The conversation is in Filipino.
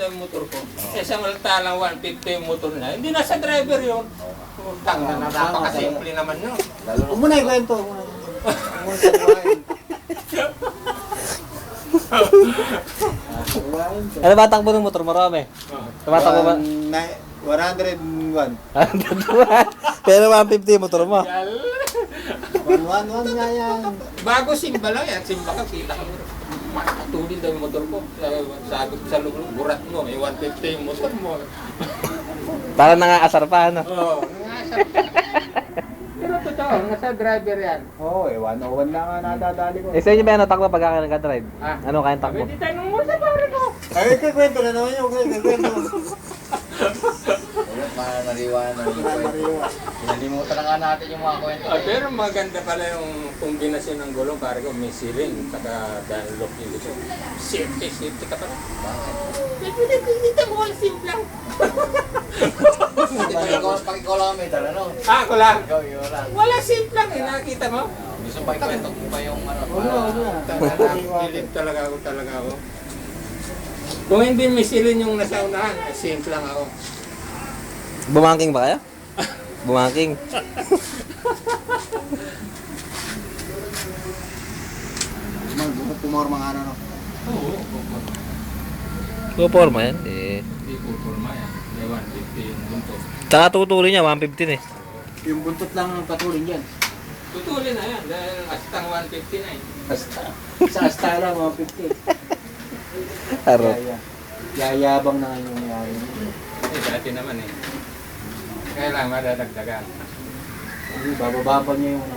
na yung motor ko. Isang talang 150 yung motor na. Hindi nasa driver yun. Utang na napakasimple naman yun. Huwag mo na ikwento. Ano ba takbo ng motor? Marami. Tumatakbo ba? 101. Pero 150 motor mo. 111 nga yan. Bago simba lang yan. Simba ka, kita ka mo. Matulin daw yung motor ko. Sabi ko sa loob, burat mo. May 150 yung motor mo. Para nangaasar pa, ano? Oo. Nasa. Pero totoo, nasa driver yan. Oo, 101 na nga nadadali ko. Eh, sa inyo ba ano takbo pagka nag-drive? Ah. Ano kayang takbo? Pwede tayo nung sa pare ko. Ay, kikwento na naman yung kikwento. Ulit, mananariwan na yung kwento. Pinalimutan na nga natin yung mga kwento. Pero maganda pala yung kombinasyon ng gulong. Pare ko, may ceiling, saka Dunlop yung ito. Safety ka pala. Dito mo ang simplang. Pag ikaw lang may dala, no? Ah, ako lang. Ikaw, yun lang. Wala simplang eh, nakita mo? Gusto pa ikwento mo pa yung ano? Kilig talaga ako. Kung hindi may silin yung nasa unahan, simple lang ako. Bumangking ba kayo? Bumangking. Pumorma nga no. Oo. Puporma yan. Eh. Hindi ko forma yan. May 150 yung buntot. Tsaka tutuloy niya, 115 eh. Yung buntot lang ang patulin dyan. Tutulin na yan dahil astang 150 na eh. Sa Astara, 150. Harap. Yayabang na nga yung mayari. Eh, dati naman eh. Kaya lang madadagdagan. Hindi, bababa pa niya yung